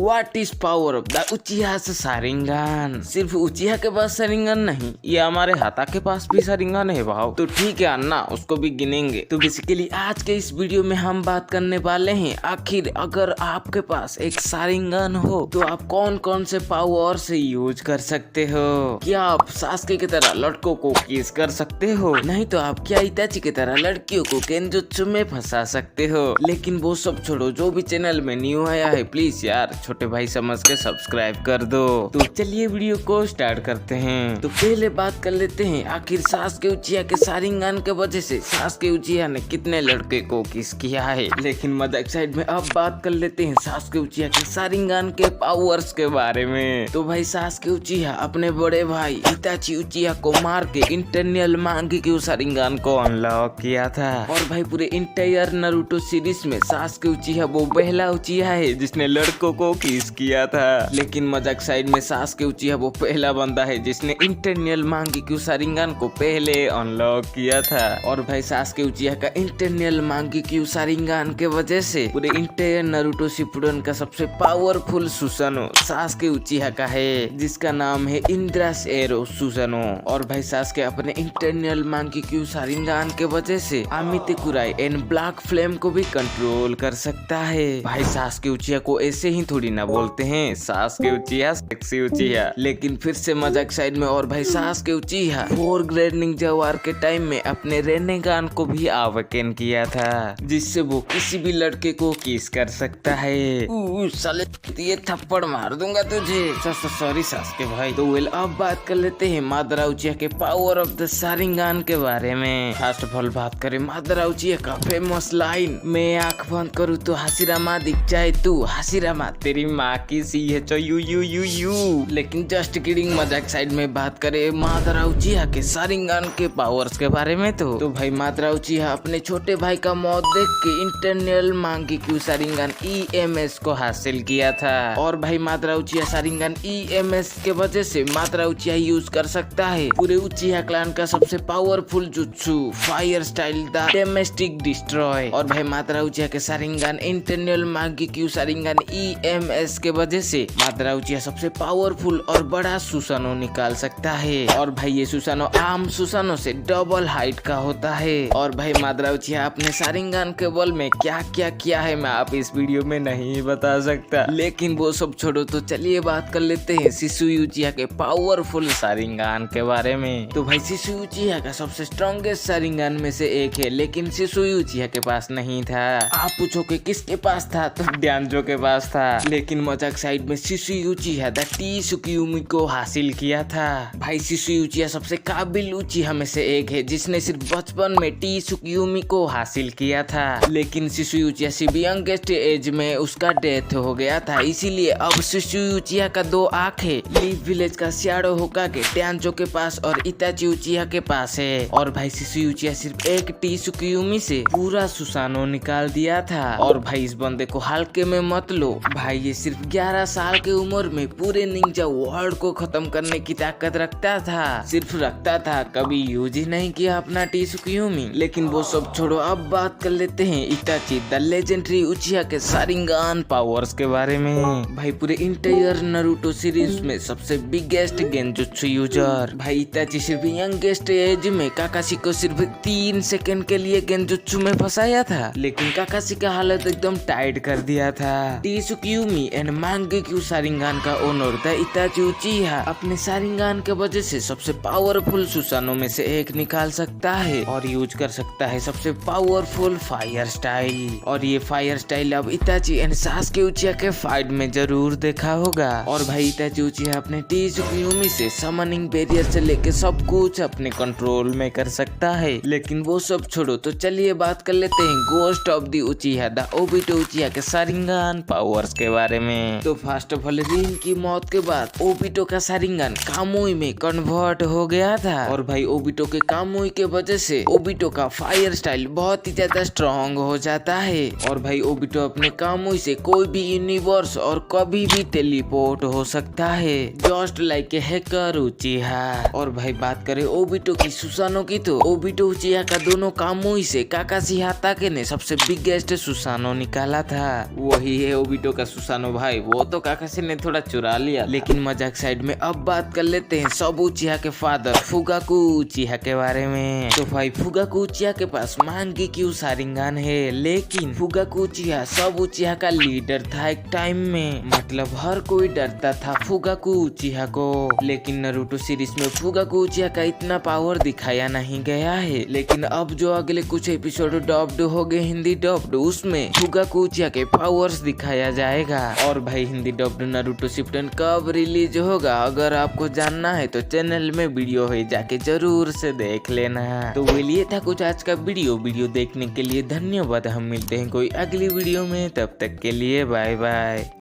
What is power of the उचिहा Sharingan. सिर्फ उचिहा के पास Sharingan नहीं, ये हमारे हाता के पास भी शारिंगान है भाव। तो ठीक है अन्ना, उसको भी गिनेंगे। तो बेसिकली आज के इस वीडियो में हम बात करने वाले हैं, आखिर अगर आपके पास एक शारिंगान हो तो आप कौन कौन से पावर से यूज कर सकते हो। क्या आप सास्के की तरह लड़कों को किस कर सकते हो? नहीं तो आप क्या इताची की तरह लड़कियों को केंजुत्सु में फंसा सकते हो। लेकिन वो सब छोड़ो, जो भी चैनल में न्यू आया है प्लीज यार छोटे भाई समझ के सब्सक्राइब कर दो। तो चलिए वीडियो को स्टार्ट करते हैं। तो पहले बात कर लेते हैं, आखिर सास्के उचिहा के शारिंगान के वजह से सास्के उचिहा ने कितने लड़के को किस किया है। लेकिन मजाक साइड में अब बात कर लेते हैं सास्के उचिहा के शारिंगान के पावर्स के बारे में। तो भाई सास्के उचिहा अपने बड़े भाई इताची उचिहा को मार के इंटरनल मांगेक्यू शारिंगान को अनलॉक किया था। और भाई पूरे इंटायर नारुतो सीरीज में सास्के उचिहा वो पहला उचिहा है जिसने लड़कों को किस किया था। लेकिन मजाक साइड में सास्के उचिहा वो पहला बंदा है जिसने इंटरनल मांगेक्यू शारिंगान को पहले अनलॉक किया था। और भाई सास्के उचिहा का इंटरनल मांगेक्यू शारिंगान के वजह से पूरे इंटायर नारुतो शिपुडन का सबसे पावरफुल सुसानो सास्के उचिहा का है, जिसका नाम है इंद्रास एरो सुसानो। और भाई सास्के अपने इंटरनल मांगेक्यू शारिंगान के वजह से अमिते कुराई एंड ब्लैक फ्लेम को भी कंट्रोल कर सकता है। भाई सास्के उचिहा को ऐसे ही थोड़ी ना बोलते हैं, सास्के उचिहा सेक्सी उचिहा। लेकिन फिर से मजाक साइड में, और भाई सास्के उचिहा 4 ग्रेड निंजा वार के टाइम में अपने रेनेगान को भी अवेकन किया था, जिससे वो किसी भी लड़के को किस कर सकता है। साले ये थप्पड़ मार दूंगा तुझे। सॉरी सास्के भाई। तो वेल अब बात कर लेते हैं मादरा उचिहा के पावर ऑफ द शारिंगान के बारे में। फर्स्ट ऑफ ऑल बात करें मादरा उचिहा का फेमस लाइन, मैं आंख बंद करूँ तो हाशिरामा दिख जाए तू हाशिरामा तेरी माँ की CHOUUUU। लेकिन जस्ट किडिंग, मजाक साइड में बात करें मादरा उचिहा के शारिंगान के पावर्स के बारे में तो भाई मादरा उचिहा अपने छोटे भाई का मौत देख के इंटरनल मांगेक्यू शारिंगान EMS को हासिल किया था। और भाई मादरा उचिहा शारिंगान EMS के वजह से मादरा उचिहा यूज कर सकता है पूरे उचिहा क्लान का सबसे powerful jutsu fire style the domestic destroy. और भाई मादरा उचिहा के शारिंगान इंटरनल मांगेक्यू शारिंगान EMS के वजह से मादरा उचिहा सबसे पावरफुल और बड़ा सुसानो निकाल सकता है। और भाई ये सुसानो आम सुसानो से डबल हाइट का होता है। और भाई मादरा उचिहा अपने शारिंगान के बल में क्या क्या किया है मैं आप इस वीडियो में नहीं बता सकता। लेकिन वो सब छोड़ो, तो चलिए बात कर लेते हैं शिसुई उचिहा के पावरफुल शारिंगान के बारे में। तो भाई शिसुई उचिहा का सबसे स्ट्रॉन्गेस्ट शारिंगान में से एक है, लेकिन शिसुई उचिहा के पास नहीं था। आप पूछो कि किसके पास था, तो ड्यानजो के पास था। लेकिन मजाक साइड में शिसुई उचिहा द टी सुकियुमी को हासिल किया था। भाई शिसुई उचिहा सबसे काबिल उचिहा में से एक है जिसने सिर्फ बचपन में टी सुकियुमी को हासिल किया था। लेकिन शिसुई उचिहा सिर्फ यंगेस्ट एज में उसका डेथ हो गया था, इसीलिए अब शिसुई उचिहा का 2 आंखें लीफ विलेज का श्याडो होकागे ड्यानजो के पास और इताची उचिहा के पास है। और भाई शिसुई उचिहा सिर्फ एक टी सुकियुमी से पूरा सुसानो निकाल दिया था। और भाई इस बंदे को हल्के में मत लो, भाई ये सिर्फ 11 साल की उम्र में पूरे निंजा वर्ल्ड को खत्म करने की ताकत रखता था। सिर्फ रखता था, कभी यूज ही नहीं किया अपना टी सुकियुमी। लेकिन वो सब छोड़ो, अब बात कर लेते हैं इताची द लेजेंडरी उचिहा के शारिंगान पावर्स के बारे में। भाई पूरे इंटायर नारुतो सीरीज में सबसे बिगेस्ट गेंजुत्सु यूजर। भाई इताची सिर्फ यंगेस्ट एज में काकाशी को सिर्फ 3 सेकंड के लिए गेंजुत्सु में फंसाया था, लेकिन काकाशी का हालत एकदम टाइट कर दिया था। टी सुकियुमी एंड मांगेक्यू शारिंगान का ओनर द इताची उचिहा अपने शारिंगान के वजह से सबसे पावरफुल सुसानो में से एक निकाल सकता है और यूज कर सकता है सबसे पावरफुल फायर स्टाइल। और ये फायर स्टाइल अब इताची एंड सास्के उचिहा के फाइट में जरूर देखा होगा। और भाई इताची उचिहा अपने टी सुकियुमी से समनिंग बैरियर से लेके सब कुछ अपने कंट्रोल में कर सकता है। लेकिन वो सब छोड़ो, तो चलिए बात कर लेते हैं ghost of the उचिहा the Obito उचिहा के शारिंगान पावर्स के बारे में। तो फर्स्ट ऑफ ऑल रिन की मौत के बाद ओबिटो का शारिंगान कामुई में कन्वर्ट हो गया था। और भाई ओबिटो के कामुई के वजह से ओबिटो का फायर स्टाइल बहुत ही ज्यादा स्ट्रॉन्ग हो जाता है। और भाई ओबिटो अपने कामुई से कोई भी यूनिवर्स और कभी भी टेलीपोर्ट हो सकता है, जस्ट लाइक ए हैकर उचिहा। और भाई बात करें ओबिटो की सुसानो की, तो ओबिटो उचिहा का दोनों कामुई से काकाशी हाताके ने सबसे बिगेस्ट सुसानो निकाला था। वही है ओबिटो का सुसानो सानो भाई, वो तो काकाशी ने थोड़ा चुरा लिया, लेकिन मजाक साइड में अब बात कर लेते हैं सब उचिहा के फादर फुगाकू उचिहा के बारे में। तो भाई फुगाकू उचिहा के पास मांगी क्यों शारिंगान है, लेकिन फुगाकू उचिहा सब उचिहा का लीडर था एक टाइम में, मतलब हर कोई डरता था फुगाकू उचिहा को। लेकिन नारुतो सीरीज में फुगाकू उचिहा का इतना पावर दिखाया नहीं गया है, लेकिन अब जो अगले कुछ एपिसोड डब्ड हो गए हिंदी डब्ड, उसमें फुगाकू उचिहा के पावर्स दिखाया जाएगा। और भाई हिंदी डब्ड नारुतो शिप्टन कब रिलीज होगा, अगर आपको जानना है तो चैनल में वीडियो है, जाके जरूर से देख लेना। तो वो लिए था कुछ आज का वीडियो देखने के लिए धन्यवाद। हम मिलते हैं कोई अगली वीडियो में, तब तक के लिए बाय बाय।